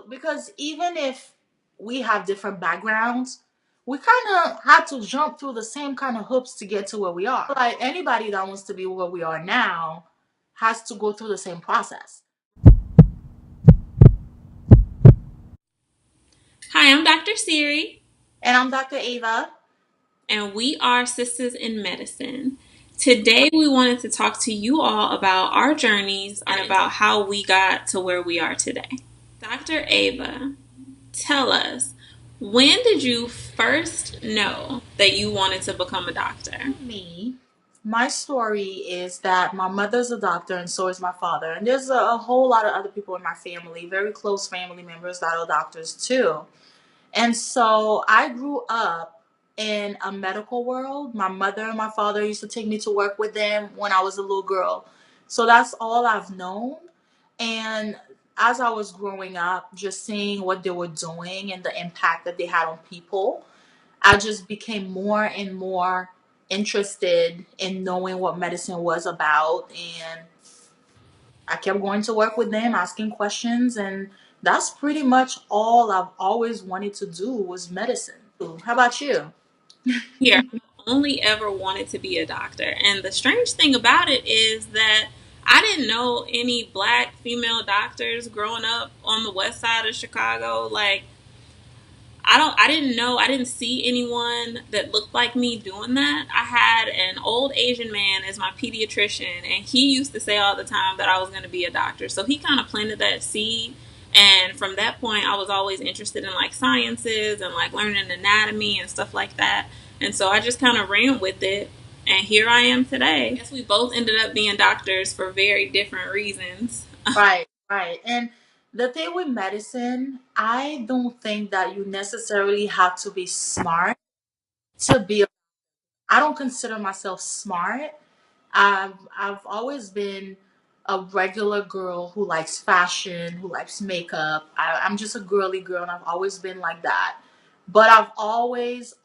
because even if we have different backgrounds, we kind of had to jump through the same kind of hoops to get to where we are. Like anybody that wants to be where we are now has to go through the same process. Hi, I'm Dr. Siri, And I'm Dr. Ava. and we are Sistas in Medicine. Today, we wanted to talk to you all about our journeys and about how we got to where we are today. Dr. Ava, tell us, when did you first know that you wanted to become a doctor? Me, my story is that my mother's a doctor and so is my father. And there's a whole lot of other people in my family, very close family members that are doctors too. And so I grew up in a medical world. My mother and my father used to take me to work with them when I was a little girl. So that's all I've known. And as I was growing up, just seeing what they were doing and the impact that they had on people, I just became more and more interested in knowing what medicine was about. And I kept going to work with them, asking questions, and that's pretty much all I've always wanted to do was medicine. How about you? Here, I only ever wanted to be a doctor. And the strange thing about it is that I didn't know any black female doctors growing up on the west side of Chicago. Like, I didn't know, I didn't see anyone that looked like me doing that. I had an old Asian man as my pediatrician, and he used to say all the time that I was going to be a doctor. So he kind of planted that seed. And from that point, I was always interested in like sciences and like learning anatomy and stuff like that. And so I just kind of ran with it. And here I am today. I guess we both ended up being doctors for very different reasons. Right, right. And the thing with medicine, I don't think that you necessarily have to be smart to be. I don't consider myself smart. I've always been a regular girl who likes fashion, who likes makeup. I'm just a girly girl, and I've always been like that. But I've always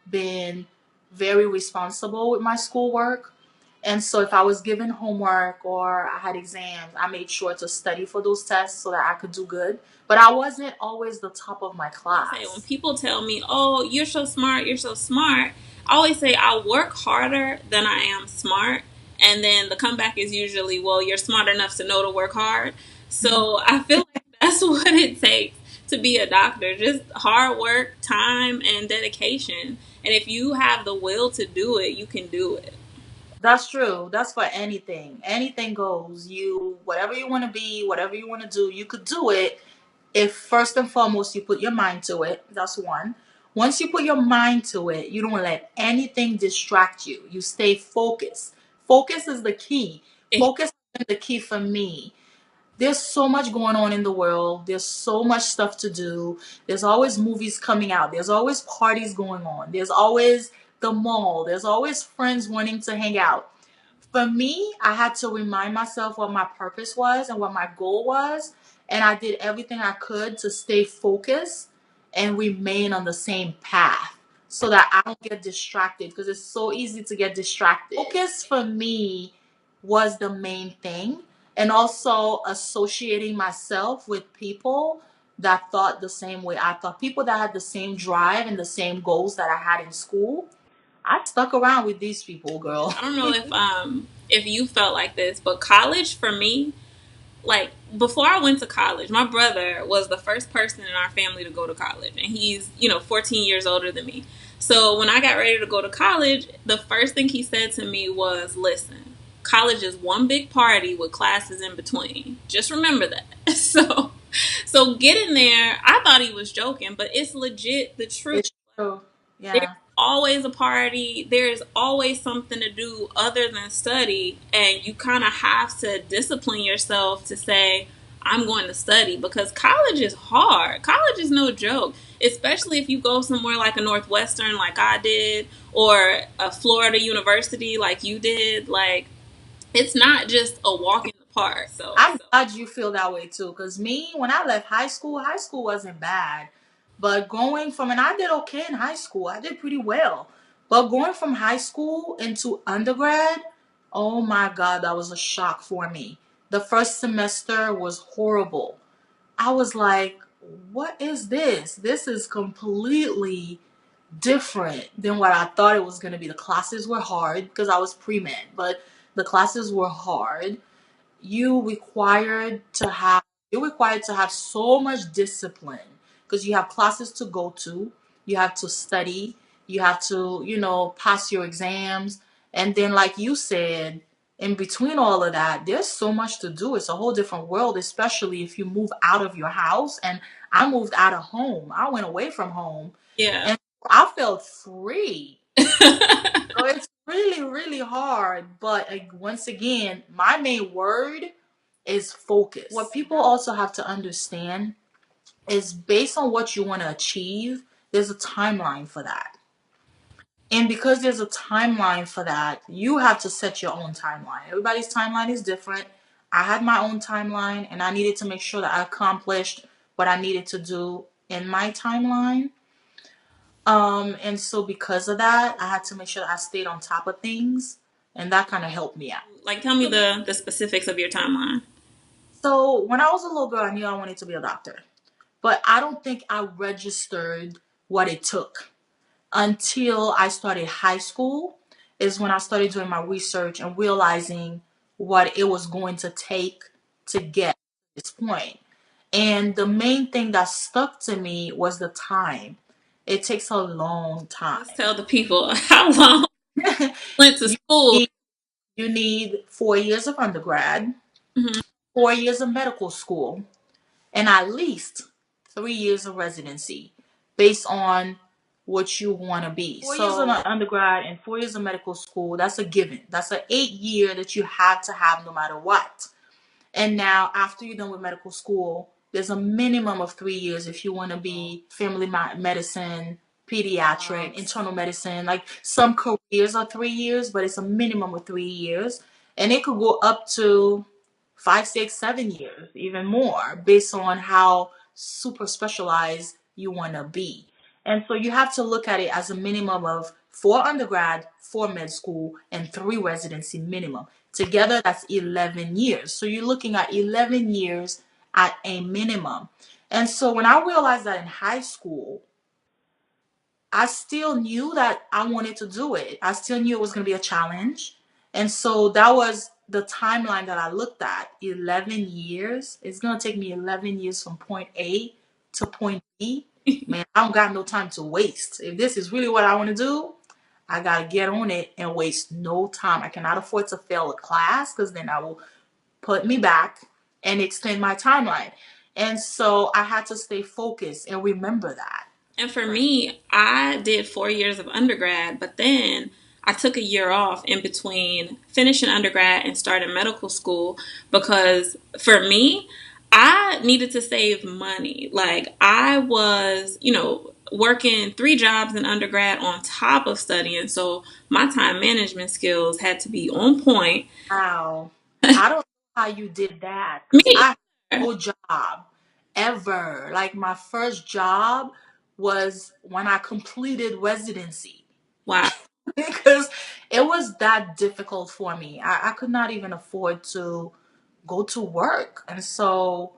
been very responsible with my schoolwork. And so if I was given homework or I had exams, I made sure to study for those tests so that I could do good. But I wasn't always the top of my Say, when class. people tell me, "Oh, you're so smart," I always say I work harder than I am smart, and then the comeback is usually, "Well, you're smart enough to know to work hard." So I feel like that's what it takes to be a doctor: just hard work, time, and dedication. And if you have the will to do it, you can do it. That's true. That's for anything. Anything goes. Whatever you want to be, whatever you want to do, you could do it if first and foremost you put your mind to it. That's one. Once you put your mind to it, you don't let anything distract you. You stay focused. Focus is the key. Focus is the key for me. There's so much going on in the world. There's so much stuff to do. There's always movies coming out. There's always parties going on. There's always the mall. There's always friends wanting to hang out. For me, I had to remind myself what my purpose was and what my goal was. And I did everything I could to stay focused and remain on the same path so that I don't get distracted because it's so easy to get distracted. Focus for me was the main thing. And also associating myself with people that thought the same way I thought, people that had the same drive and the same goals that I had in school. I stuck around with these people, girl. I don't know if you felt like this, but college for me, like before I went to college, my brother was the first person in our family to go to college, and he's 14 years older than me. So when I got ready to go to college, the first thing he said to me was, "Listen, college is one big party with classes in between. Just remember that." So getting there, I thought he was joking, but it's legit the truth. It's true. There's Yeah. always a party. There's always something to do other than study. And you kind of have to discipline yourself to say, I'm going to study because college is hard. College is no joke, especially if you go somewhere like a Northwestern, like I did, or a Florida University, like you did. Like, it's not just a walk in the park. I'm glad you feel that way too. Because me, when I left high school wasn't bad. But going from, and I did okay in high school, I did pretty well. But going from high school into undergrad, oh my God, that was a shock for me. The first semester was horrible. I was like, what is this? This is completely different than what I thought it was going to be. The classes were hard because I was pre-med, but the classes were hard. you required to have you're required to have so much discipline because you have classes to go to, you have to study, you have to, pass your exams, and then like you said, in between all of that, there's so much to do. It's a whole different world, especially if you move out of your house. And I moved out of home. I went away from home, Yeah. and I felt free. So it's really, really hard. But once again, my main word is focus. What people also have to understand is based on what you want to achieve, there's a timeline for that. And because there's a timeline for that, you have to set your own timeline. Everybody's timeline is different. I had my own timeline and I needed to make sure that I accomplished what I needed to do in my timeline. And so because of that, I had to make sure that I stayed on top of things, and that kind of helped me out. Like, tell me the specifics of your timeline. So when I was a little girl, I knew I wanted to be a doctor, but I don't think I registered what it took until I started high school. Is when I started doing my research and realizing what it was going to take to get to this point. And the main thing that stuck to me was the time. It takes a long time. Let's tell the people how long you went to you school. need you need 4 years of undergrad, Hmm. 4 years of medical school, and at least 3 years of residency based on what you want to be. 4 years of undergrad and 4 years of medical school, that's a given. That's an 8 year that you have to have no matter what. And now, after you're done with medical school, there's a minimum of 3 years if you want to be family medicine, pediatric, internal medicine. Like some careers are 3 years, but it's a minimum of 3 years. And it could go up to 5, 6, 7 years, even more, based on how super specialized you want to be. And so you have to look at it as a minimum of 4 undergrad, 4 med school, and 3 residency minimum. Together, that's 11 years. So you're looking at 11 years at a minimum. And so when I realized that in high school, I still knew that I wanted to do it. I still knew it was going to be a challenge. And so that was the timeline that I looked at. 11 years. It's going to take me 11 years from point A to point B. Man, I don't got no time to waste. If this is really what I want to do, I got to get on it and waste no time. I cannot afford to fail a class because then I will put me back and extend my timeline. And so I had to stay focused and remember that. And for me, I did 4 years of undergrad, but then I took a year off in between finishing undergrad and starting medical school because for me, I needed to save money. Like, I was, working 3 jobs in undergrad on top of studying. So my time management skills had to be on point. Wow. I don't know how you did that because Me I had either. no job ever. Like my first job was when I completed residency Wow. because it was that difficult for me. I could not even afford to go to work. And so,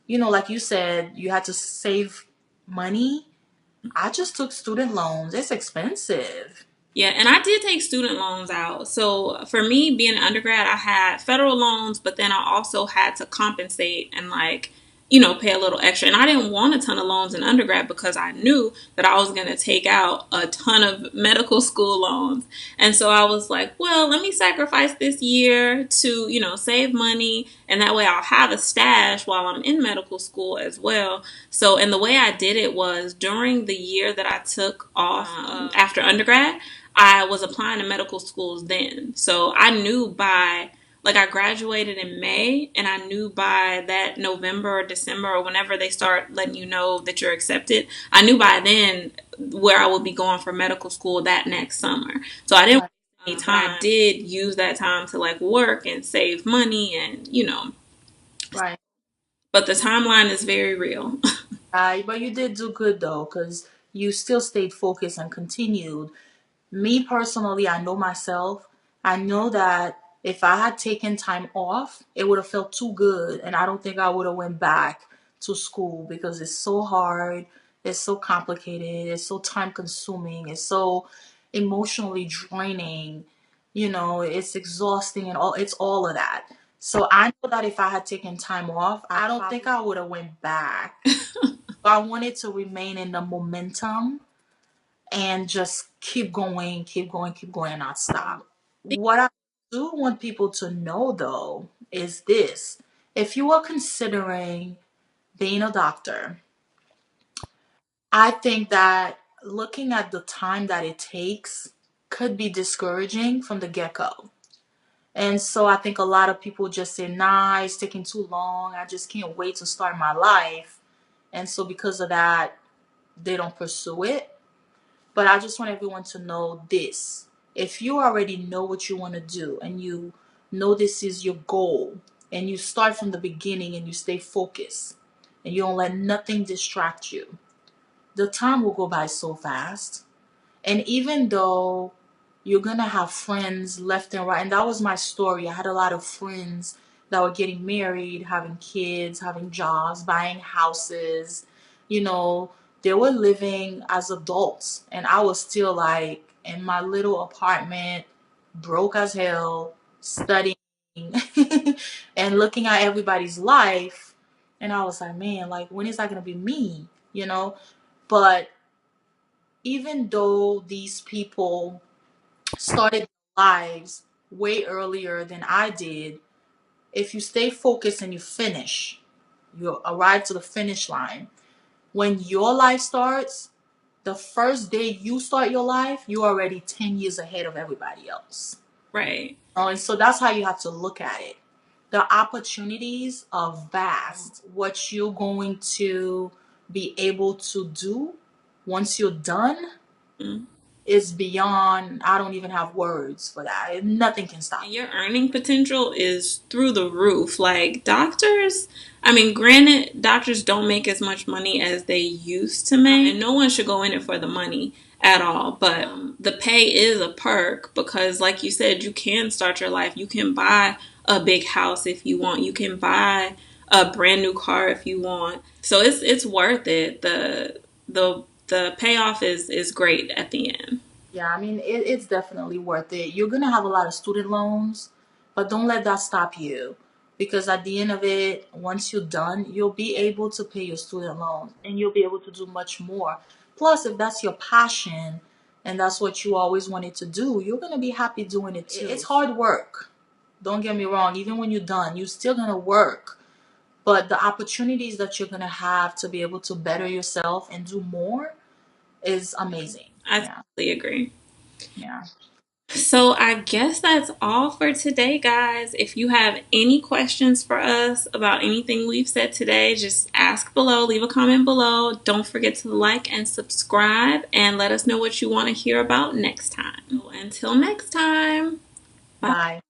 like you said, you had to save money. I just took student loans. It's expensive. Yeah, and I did take student loans out. So for me, being an undergrad, I had federal loans, but then I also had to compensate and pay a little extra. And I didn't want a ton of loans in undergrad because I knew that I was going to take out a ton of medical school loans. And so I was like, well, let me sacrifice this year to, save money. And that way I'll have a stash while I'm in medical school as well. So, and the way I did it was during the year that I took off after undergrad, I was applying to medical schools then. So I knew I graduated in May, and I knew by that November or December or whenever they start letting you know that you're accepted, I knew by then where I would be going for medical school that next summer. So I didn't Right. waste any time. I did use that time to work and save money and. Right. But the timeline is very real. But you did do good though, because you still stayed focused and continued. Me personally, I know myself. I know that if I had taken time off, it would have felt too good, and I don't think I would have went back to school because it's so hard, it's so complicated, it's so time consuming, it's so emotionally draining, it's exhausting and it's all of that. So I know that if I had taken time off, I don't think I would have went back. But I wanted to remain in the momentum and just keep going, keep going, keep going, and not stop. What I do want people to know though is this. If you are considering being a doctor, I think that looking at the time that it takes could be discouraging from the get go. And so I think a lot of people just say, nah, it's taking too long. I just can't wait to start my life. And so because of that, they don't pursue it. But I just want everyone to know this. If you already know what you want to do and you know this is your goal and you start from the beginning and you stay focused and you don't let nothing distract you, the time will go by so fast. And even though you're going to have friends left and right, and that was my story. I had a lot of friends that were getting married, having kids, having jobs, buying houses. You know, they were living as adults. And I was still like in my little apartment, broke as hell, studying and looking at everybody's life. And I was like, man, like, when is that going to be me? But even though these people started their lives way earlier than I did, if you stay focused and you finish, you arrive to the finish line. When your life starts, the first day you start your life, you're already 10 years ahead of everybody else. Right. And so that's how you have to look at it. The opportunities are vast. What you're going to be able to do once you're done Mm. is beyond, I don't even have words for that. Nothing can stop And you. your earning potential is through the roof. Like doctors, I mean, granted, doctors don't make as much money as they used to make, and no one should go in it for the money at all. But the pay is a perk because, like you said, you can start your life. You can buy a big house if you want. You can buy a brand new car if you want. So it's worth it. The payoff is great at the end. Yeah, I mean, it's definitely worth it. You're going to have a lot of student loans, but don't let that stop you. Because at the end of it, once you're done, you'll be able to pay your student loans and you'll be able to do much more. Plus, if that's your passion and that's what you always wanted to do, you're going to be happy doing it too. It's hard work. Don't get me wrong. Even when you're done, you're still going to work. But the opportunities that you're going to have to be able to better yourself and do more is amazing. I Yeah. totally agree. Yeah. So I guess that's all for today, guys. If you have any questions for us about anything we've said today, just ask below, leave a comment below. Don't forget to like and subscribe and let us know what you want to hear about next time. So until next time, bye. Bye.